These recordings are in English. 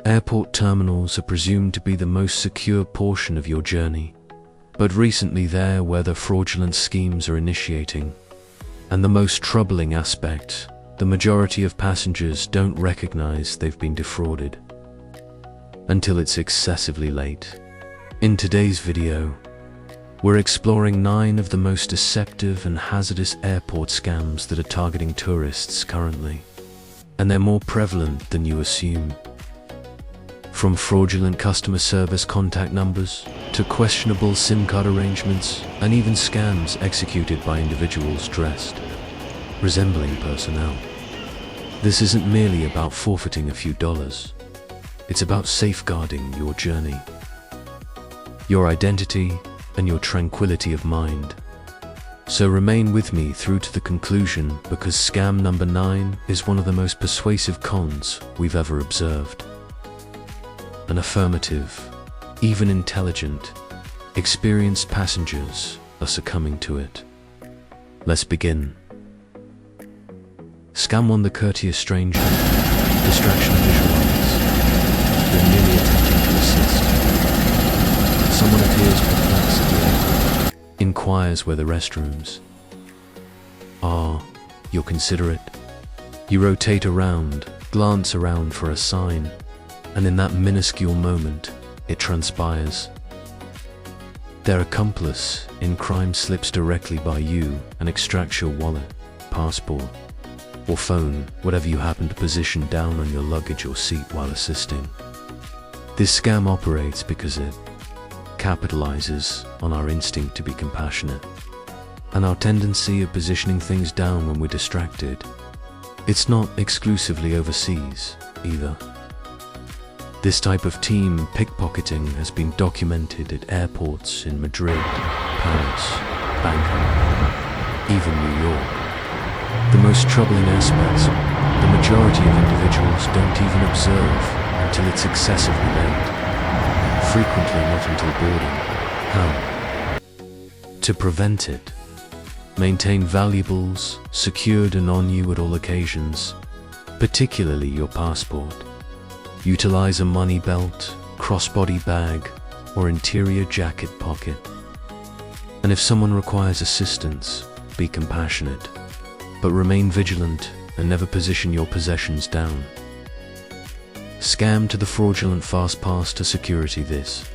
Airport terminals are presumed to be the most secure portion of your journey, but recently they're where the fraudulent schemes are initiating. And the most troubling aspect, the majority of passengers don't recognize they've been defrauded until it's excessively late. In today's video, we're exploring 9 of the most deceptive and hazardous airport scams that are targeting tourists currently, and they're more prevalent than you assume. From fraudulent customer service contact numbers to questionable SIM card arrangements and even scams executed by individuals dressed, resembling personnel. This isn't merely about forfeiting a few dollars. It's about safeguarding your journey, your identity, and your tranquility of mind. So remain with me through to the conclusion, because scam number 9 is one of the most persuasive cons we've ever observed. An affirmative, even intelligent, experienced passengers are succumbing to it. Let's begin. Scam 1: the courteous stranger. Distraction visualize. They're merely attempting to assist. Someone appears perplexed at the airport, inquires where the restrooms are. You're considerate. You rotate around, glance around for a sign, and in that minuscule moment, it transpires. Their accomplice in crime slips directly by you and extracts your wallet, passport, or phone, whatever you happen to position down on your luggage or seat while assisting. This scam operates because it capitalizes on our instinct to be compassionate and our tendency of positioning things down when we're distracted. It's not exclusively overseas either. This type of team pickpocketing has been documented at airports in Madrid, Paris, Bangkok, even New York. The most troubling aspects, the majority of individuals don't even observe until it's excessively late, frequently not until boarding. How? To prevent it, maintain valuables secured and on you at all occasions, particularly your passport. Utilize a money belt, crossbody bag, or interior jacket pocket. And if someone requires assistance, be compassionate, but remain vigilant and never position your possessions down. Scam to the fraudulent fast pass to security. This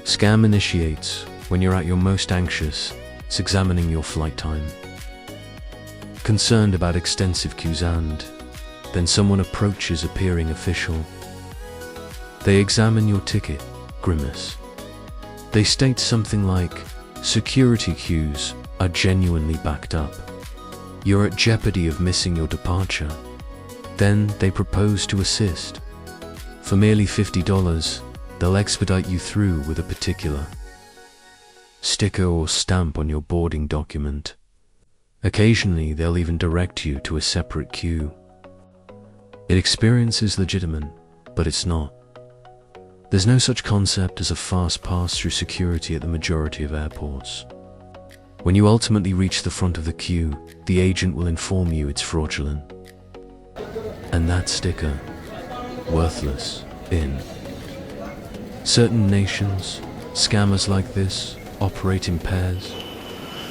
scam initiates when you're at your most anxious, it's examining your flight time, concerned about extensive queues, and then someone approaches appearing official. They examine your ticket, grimace. They state something like, security queues are genuinely backed up. You're at jeopardy of missing your departure. Then they propose to assist. For merely $50, they'll expedite you through with a particular sticker or stamp on your boarding document. Occasionally, they'll even direct you to a separate queue. It experiences legitimate, but it's not. There's no such concept as a fast pass through security at the majority of airports. When you ultimately reach the front of the queue, the agent will inform you it's fraudulent. And that sticker, worthless. In certain nations, scammers like this operate in pairs.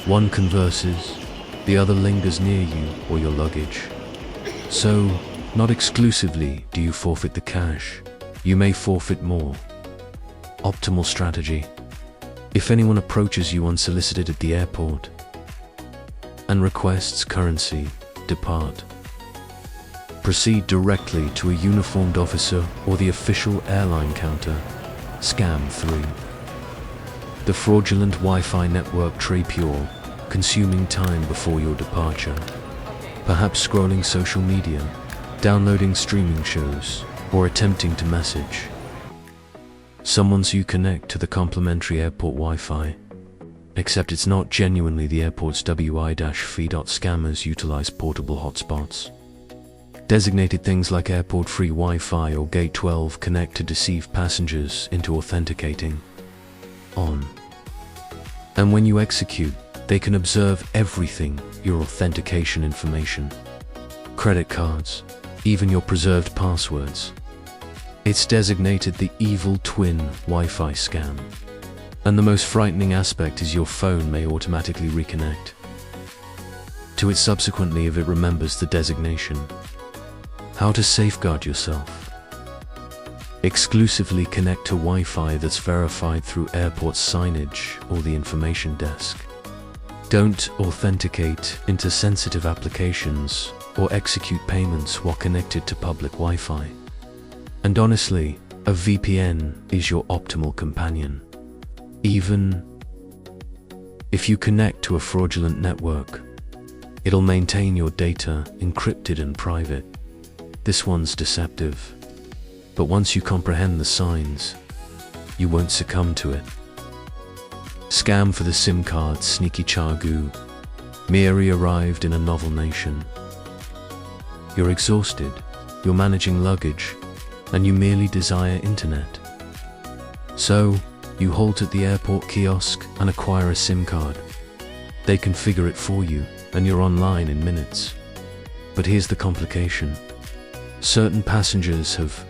One converses, the other lingers near you or your luggage. So, not exclusively do you forfeit the cash, you may forfeit more. Optimal strategy. If anyone approaches you unsolicited at the airport and requests currency, depart. Proceed directly to a uniformed officer or the official airline counter. Scam 3. The fraudulent Wi-Fi network trapure, consuming time before your departure. Perhaps scrolling social media, downloading streaming shows, or attempting to message someone so you connect to the complimentary airport Wi-Fi. Except it's not genuinely the airport's Wi-Fi. Scammers utilize portable hotspots. Designated things like airport-free Wi-Fi or Gate 12 connect to deceive passengers into authenticating on. And when you execute, they can observe everything, your authentication information, credit cards, even your preserved passwords. It's designated the evil twin Wi-Fi scam. And the most frightening aspect is your phone may automatically reconnect to it subsequently if it remembers the designation. How to safeguard yourself. Exclusively connect to Wi-Fi that's verified through airport signage or the information desk. Don't authenticate into sensitive applications or execute payments while connected to public Wi-Fi. And honestly, a VPN is your optimal companion. Even if you connect to a fraudulent network, it'll maintain your data encrypted and private. This one's deceptive, but once you comprehend the signs, you won't succumb to it. Scam for the SIM card sneaky Chagu. Mary arrived in a novel nation. You're exhausted, you're managing luggage, and you merely desire internet. So, you halt at the airport kiosk and acquire a SIM card. They configure it for you, and you're online in minutes. But here's the complication. Certain passengers have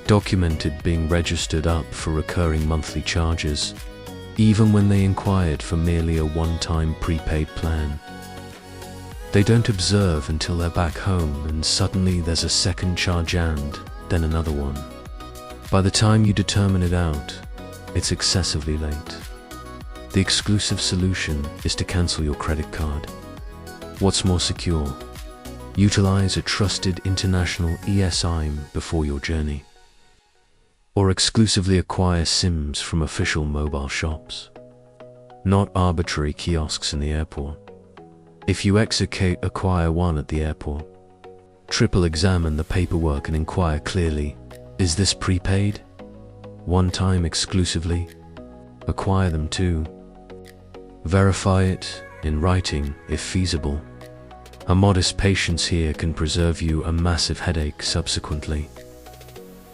documented being registered up for recurring monthly charges, even when they inquired for merely a one-time prepaid plan. They don't observe until they're back home, and suddenly there's a second charge and then another one. By the time you determine it out, it's excessively late. The exclusive solution is to cancel your credit card. What's more secure? Utilize a trusted international ESIM before your journey. Or exclusively acquire SIMs from official mobile shops, not arbitrary kiosks in the airport. If you acquire one at the airport, triple examine the paperwork and inquire clearly, is this prepaid? One time exclusively? Acquire them too. Verify it in writing if feasible. A modest patience here can preserve you a massive headache subsequently.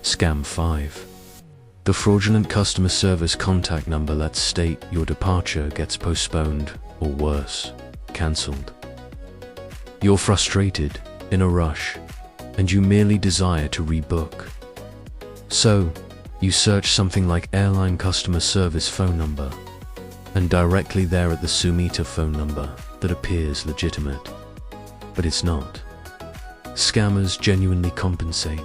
Scam 5. The fraudulent customer service contact number that state your departure gets postponed or worse, cancelled. You're frustrated, in a rush, and you merely desire to rebook. So, you search something like airline customer service phone number, and directly there at the Sumita phone number that appears legitimate. But it's not. Scammers genuinely compensate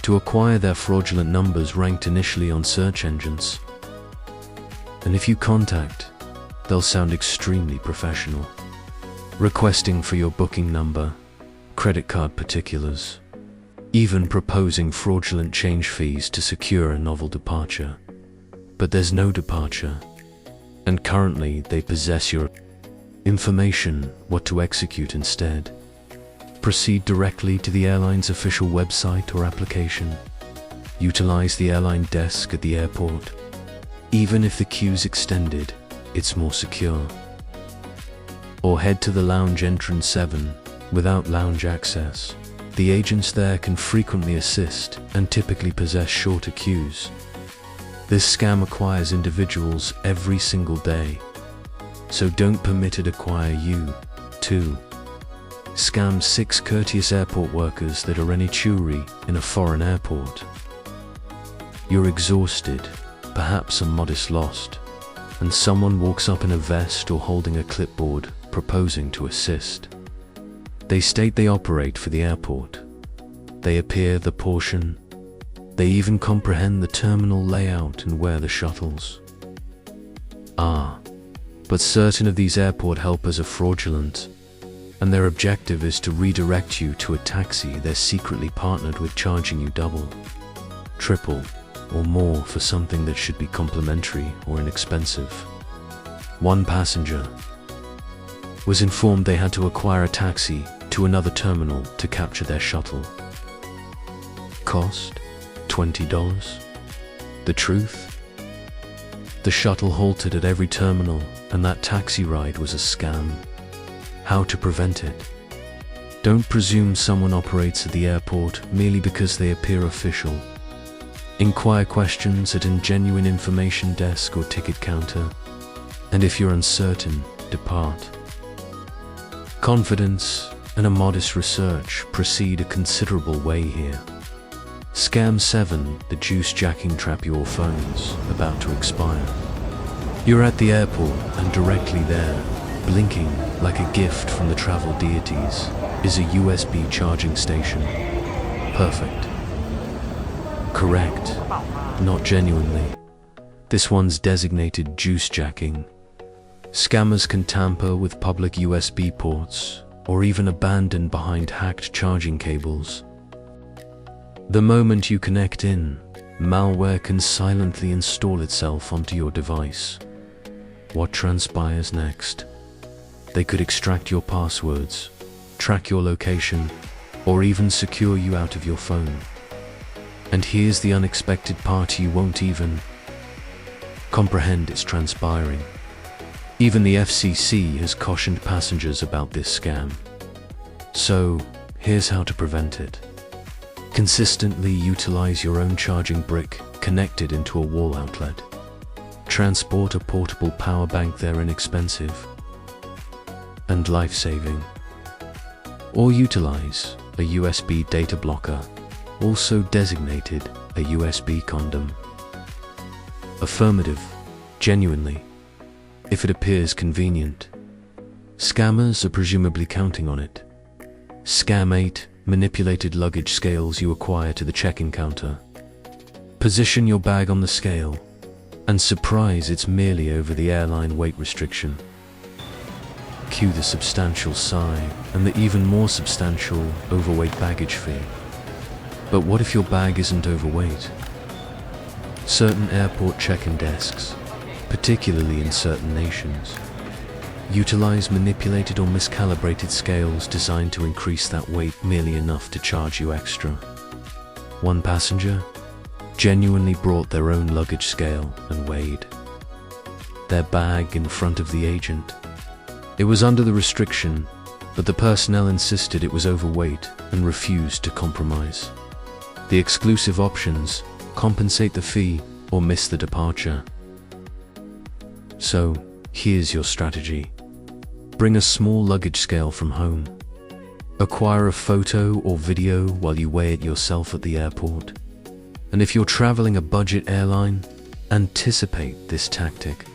to acquire their fraudulent numbers ranked initially on search engines. And if you contact, they'll sound extremely professional, requesting for your booking number, credit card particulars, even proposing fraudulent change fees to secure a novel departure. But there's no departure, and currently they possess your information what to execute instead. Proceed directly to the airline's official website or application. Utilize the airline desk at the airport. Even if the queue's extended, it's more secure. Or head to the lounge entrance 7 without lounge access. The agents there can frequently assist and typically possess shorter queues. This scam acquires individuals every single day, so don't permit it acquire you, too. Scam 6 courteous airport workers that are any churi in a foreign airport. You're exhausted, perhaps a modest lost, and someone walks up in a vest or holding a clipboard, proposing to assist. They state they operate for the airport. They appear the portion. They even comprehend the terminal layout and where the shuttles are. But certain of these airport helpers are fraudulent, and their objective is to redirect you to a taxi they're secretly partnered with, charging you double, triple, or more for something that should be complimentary or inexpensive. One passenger was informed they had to acquire a taxi to another terminal to capture their shuttle. Cost? $20. The truth? The shuttle halted at every terminal, and that taxi ride was a scam. How to prevent it? Don't presume someone operates at the airport merely because they appear official. Inquire questions at a genuine information desk or ticket counter, and if you're uncertain, depart. Confidence and a modest research proceed a considerable way here. Scam 7, the juice jacking trap. Your phone's about to expire. You're at the airport, and directly there, blinking like a gift from the travel deities, is a USB charging station. Perfect. Correct. Not genuinely. This one's designated juice jacking. Scammers can tamper with public USB ports, or even abandon behind hacked charging cables. The moment you connect in, malware can silently install itself onto your device. What transpires next? They could extract your passwords, track your location, or even secure you out of your phone. And here's the unexpected part: you won't even comprehend it's transpiring. Even the FCC has cautioned passengers about this scam. So, here's how to prevent it. Consistently utilize your own charging brick connected into a wall outlet. Transport a portable power bank. They're inexpensive and life-saving. Or utilize a USB data blocker, also designated a USB condom. Affirmative. Genuinely. If it appears convenient. Scammers are presumably counting on it. Scam 8. Manipulated luggage scales. You acquire to the check-in counter. Position your bag on the scale, and surprise, it's merely over the airline weight restriction. Cue the substantial sigh and the even more substantial overweight baggage fee. But what if your bag isn't overweight? Certain airport check-in desks, particularly in certain nations, utilize manipulated or miscalibrated scales designed to increase that weight merely enough to charge you extra. One passenger genuinely brought their own luggage scale and weighed their bag in front of the agent. It was under the restriction, but the personnel insisted it was overweight and refused to compromise. The exclusive options: compensate the fee or miss the departure. So, here's your strategy. Bring a small luggage scale from home. Acquire a photo or video while you weigh it yourself at the airport. And if you're traveling a budget airline, anticipate this tactic,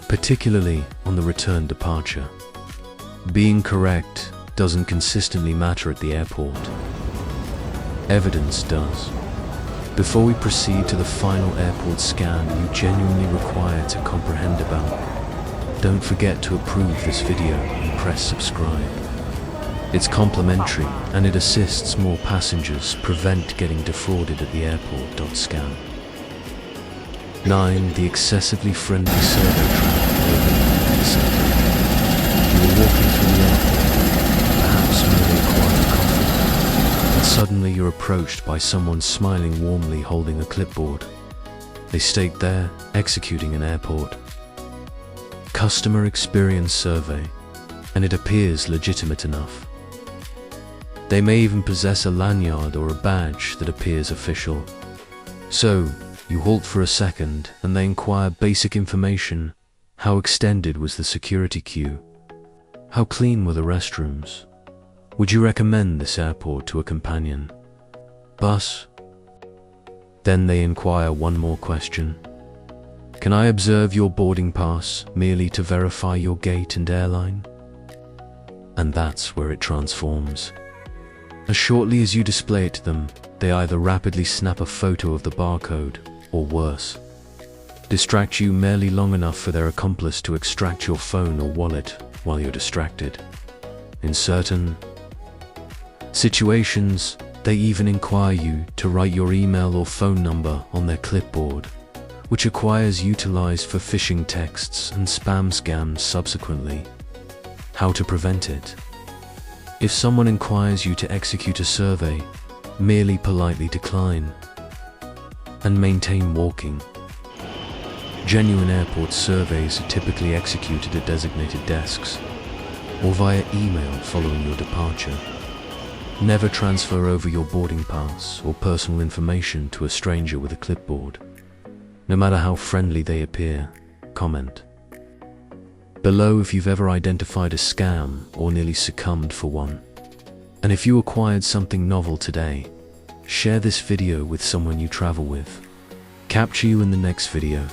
particularly on the return departure. Being correct doesn't consistently matter at the airport. Evidence does. Before we proceed to the final airport scam you genuinely require to comprehend about, don't forget to approve this video and press subscribe. It's complimentary and it assists more passengers prevent getting defrauded at the airport. Scam 9. The excessively friendly survey trap. You are walking through the airport, perhaps merely acquiring coffee, and suddenly you're approached by someone smiling warmly holding a clipboard. They state they're executing an airport customer experience survey, and it appears legitimate enough. They may even possess a lanyard or a badge that appears official. So, you halt for a second and they inquire basic information. How extended was the security queue? How clean were the restrooms? Would you recommend this airport to a companion? Bus? Then they inquire one more question. Can I observe your boarding pass merely to verify your gate and airline? And that's where it transforms. As shortly as you display it to them, they either rapidly snap a photo of the barcode, or worse, distract you merely long enough for their accomplice to extract your phone or wallet while you're distracted. In certain situations, they even inquire you to write your email or phone number on their clipboard, which acquires utilized for phishing texts and spam scams subsequently. How to prevent it? If someone inquires you to execute a survey, merely politely decline and maintain walking. Genuine airport surveys are typically executed at designated desks or via email following your departure. Never transfer over your boarding pass or personal information to a stranger with a clipboard. No matter how friendly they appear, comment below if you've ever identified a scam or nearly succumbed for one. And if you acquired something novel today, Share this video with someone you travel with. Capture you in the next video.